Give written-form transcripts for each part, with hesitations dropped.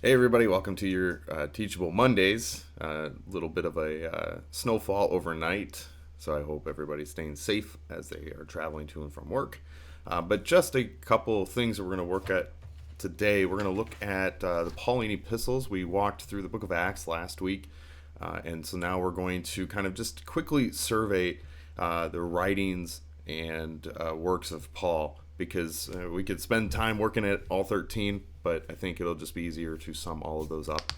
Hey everybody, welcome to your Teachable Mondays. A little bit of a snowfall overnight, so I hope everybody's staying safe as they are traveling to and from work. But just a couple of things that we're going to work at today. We're going to look at the Pauline Epistles. We walked through the book of Acts last week, and so now we're going to kind of just quickly survey the writings and works of Paul because we could spend time working at all 13, but I think it'll just be easier to sum all of those up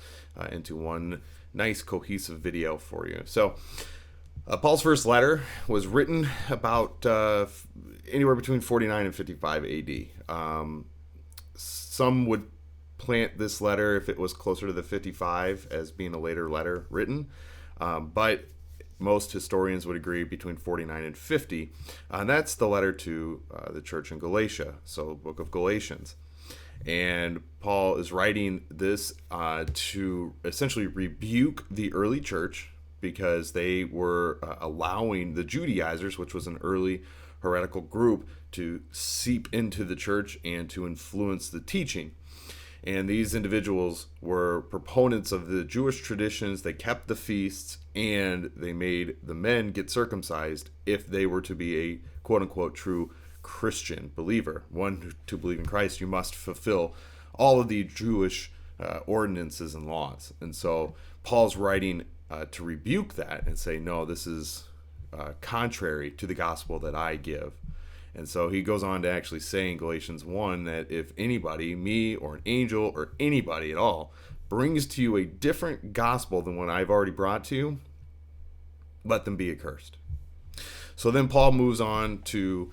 into one nice cohesive video for you. So, Paul's first letter was written about anywhere between 49 and 55 AD. Some would plant this letter, if it was closer to the 55, as being a later letter written, but most historians would agree between 49 and 50. And that's the letter to the church in Galatia, so book of Galatians. And Paul is writing this to essentially rebuke the early church because they were allowing the Judaizers, which was an early heretical group, to seep into the church and to influence the teaching. And these individuals were proponents of the Jewish traditions. They kept the feasts and they made the men get circumcised if they were to be a quote unquote true Christian believer. One, to believe in Christ, you must fulfill all of the Jewish ordinances and laws. And so Paul's writing to rebuke that and say, no, this is contrary to the gospel that I give. And so he goes on to actually say in Galatians 1 that if anybody, me or an angel or anybody at all, brings to you a different gospel than what I've already brought to you, let them be accursed. So then Paul moves on to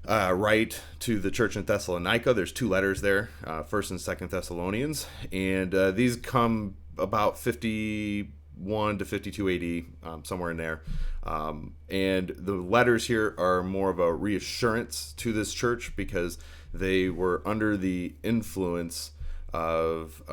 write to the church in Thessalonica. There's two letters there, 1st and 2nd Thessalonians. And these come about 51 to 52 AD, somewhere in there. And the letters here are more of a reassurance to this church because they were under the influence of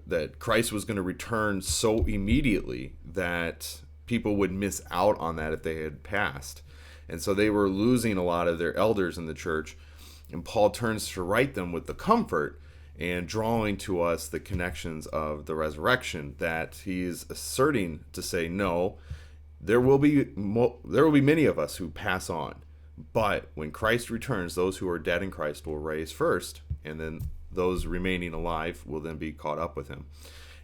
that Christ was going to return so immediately that people would miss out on that if they had passed. And so they were losing a lot of their elders in the church. And Paul turns to write them with the comfort and drawing to us the connections of the resurrection that he's asserting to say, no, there will be many of us who pass on. But when Christ returns, those who are dead in Christ will rise first, and then those remaining alive will then be caught up with him.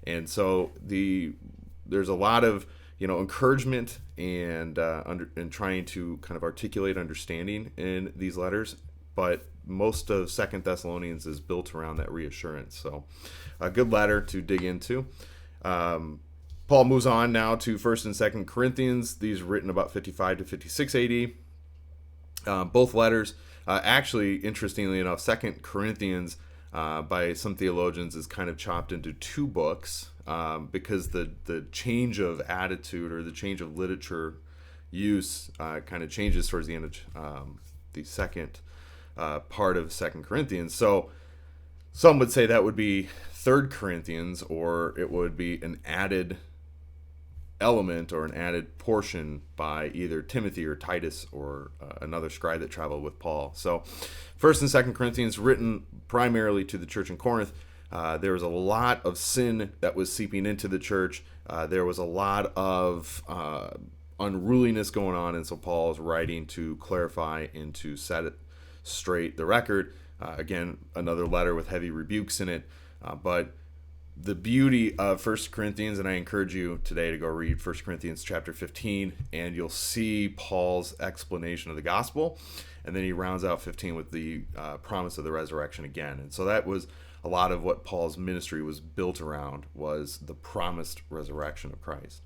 And so there's a lot of encouragement and trying to kind of articulate understanding in these letters, but most of 2nd Thessalonians is built around that reassurance. So a good letter to dig into. Paul moves on now to 1st and 2nd Corinthians. These are written about 55 to 56 AD. Both letters, actually, interestingly enough, 2nd Corinthians by some theologians is kind of chopped into two books because the change of attitude or the change of literature use kind of changes towards the end of the second part of 2nd Corinthians. So some would say that would be 3rd Corinthians, or it would be an added element or an added portion by either Timothy or Titus or another scribe that traveled with Paul. So 1st and 2nd Corinthians written primarily to the church in Corinth. There was a lot of sin that was seeping into the church. There was a lot of unruliness going on, and so Paul is writing to clarify and to set it straight the record. Again, another letter with heavy rebukes in it, but the beauty of 1 Corinthians, and I encourage you today to go read 1 Corinthians chapter 15, and you'll see Paul's explanation of the gospel, and then he rounds out 15 with the promise of the resurrection again. And so that was a lot of what Paul's ministry was built around, was the promised resurrection of Christ.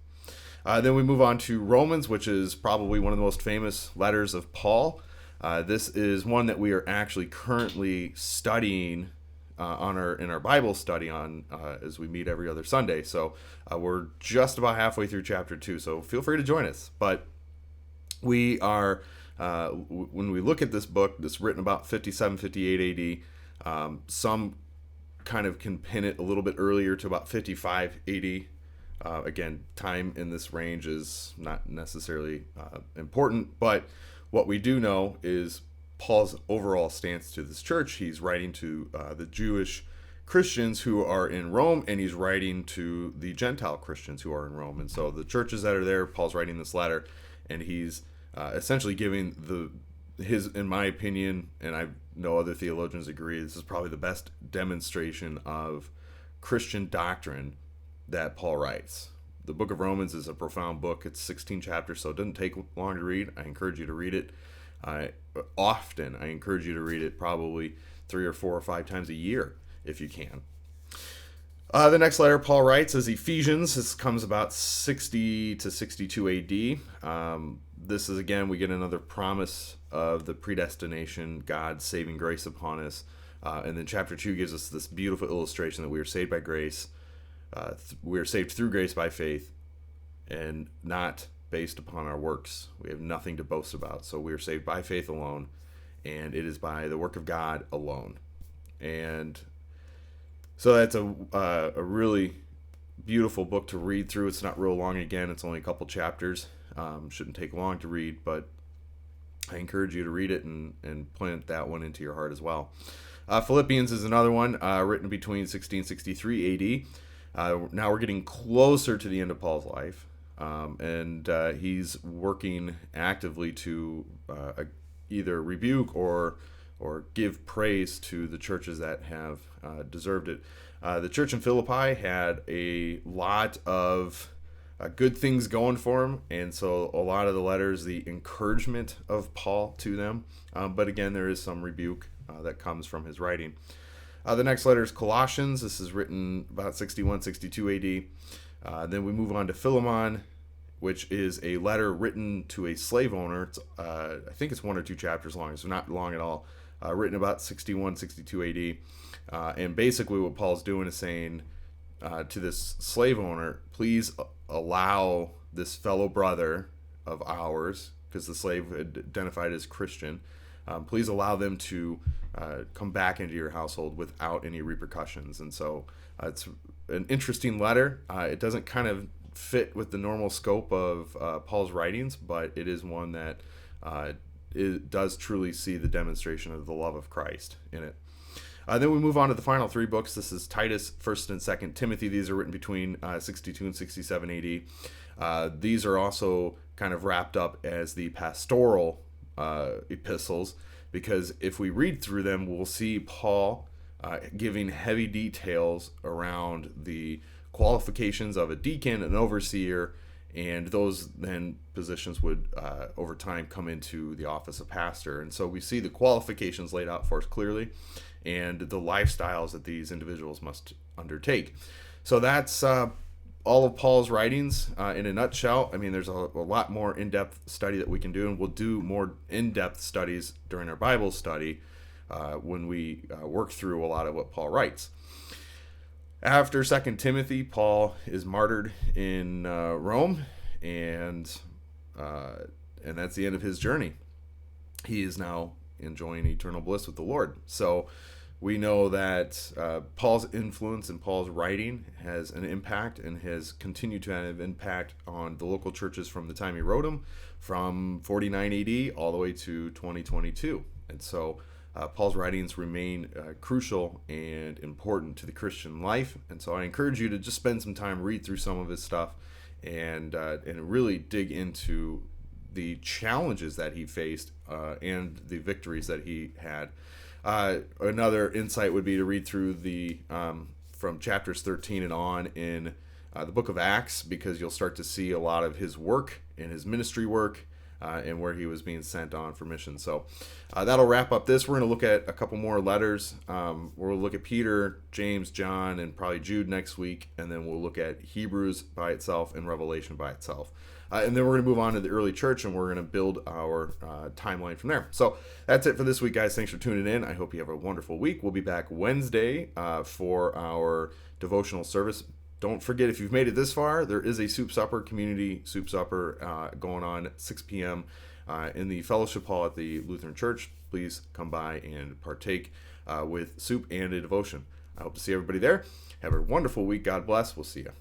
Then we move on to Romans, which is probably one of the most famous letters of Paul. This is one that we are actually currently studying in our Bible study on as we meet every other Sunday. So we're just about halfway through chapter 2, so feel free to join us. But we are, when we look at this book that's written about 57, 58 AD, some kind of can pin it a little bit earlier to about 55 AD. Again, time in this range is not necessarily important, but what we do know is Paul's overall stance to this church. He's writing to the Jewish Christians who are in Rome, and he's writing to the Gentile Christians who are in Rome. And so the churches that are there, Paul's writing this letter, and he's essentially giving his, in my opinion, and I know other theologians agree, this is probably the best demonstration of Christian doctrine that Paul writes. The book of Romans is a profound book. It's 16 chapters, so it doesn't take long to read. I encourage you to read it often. I encourage you to read it probably 3 or 4 or 5 times a year if you can. The next letter Paul writes is Ephesians. This comes about 60 to 62 AD. This is, again, we get another promise of the predestination, God's saving grace upon us. And then chapter 2 gives us this beautiful illustration that we are saved by grace. We are saved through grace by faith and not based upon our works. We have nothing to boast about. So we are saved by faith alone, and it is by the work of God alone. And so that's a really beautiful book to read through. It's not real long. Again, it's only a couple chapters. Shouldn't take long to read, but I encourage you to read it and plant that one into your heart as well. Philippians is another one written between 60 and 63 AD. Now we're getting closer to the end of Paul's life, and he's working actively to either rebuke or give praise to the churches that have deserved it. The church in Philippi had a lot of good things going for them, and so a lot of the letters, the encouragement of Paul to them, but again, there is some rebuke that comes from his writing. The next letter is Colossians. This is written about 61, 62 AD. Then we move on to Philemon, which is a letter written to a slave owner. It's, I think it's 1 or 2 chapters long, so not long at all. Written about 61, 62 AD. And basically what Paul's doing is saying to this slave owner, please allow this fellow brother of ours, because the slave identified as Christian, please allow them to come back into your household without any repercussions. And so it's an interesting letter. It doesn't kind of fit with the normal scope of Paul's writings, but it is one that it does truly see the demonstration of the love of Christ in it. Then we move on to the final 3 books. This is Titus, 1st and 2nd Timothy. These are written between 62 and 67 AD. These are also kind of wrapped up as the pastoral epistles, because if we read through them, we'll see Paul giving heavy details around the qualifications of a deacon, an overseer, and those then positions would over time come into the office of pastor. And so we see the qualifications laid out for us clearly, and the lifestyles that these individuals must undertake. So that's all of Paul's writings in a nutshell. I mean, there's a lot more in-depth study that we can do, and we'll do more in-depth studies during our Bible study when we work through a lot of what Paul writes. After 2 Timothy, Paul is martyred in Rome, and that's the end of his journey. He is now enjoying eternal bliss with the Lord. So we know that Paul's influence and Paul's writing has an impact and has continued to have impact on the local churches from the time he wrote them, from 49 AD all the way to 2022. And so Paul's writings remain crucial and important to the Christian life. And so I encourage you to just spend some time, read through some of his stuff, and really dig into the challenges that he faced and the victories that he had. Another insight would be to read through the from chapters 13 and on in the book of Acts, because you'll start to see a lot of his work and his ministry work and where he was being sent on for mission. So that'll wrap up this. We're going to look at a couple more letters. We'll look at Peter, James, John, and probably Jude next week, and then we'll look at Hebrews by itself and Revelation by itself. And then we're going to move on to the early church, and we're going to build our timeline from there. So that's it for this week, guys. Thanks for tuning in. I hope you have a wonderful week. We'll be back Wednesday for our devotional service. Don't forget, if you've made it this far, there is a soup supper, community soup supper going on at 6 p.m. In the fellowship hall at the Lutheran Church. Please come by and partake with soup and a devotion. I hope to see everybody there. Have a wonderful week. God bless. We'll see you.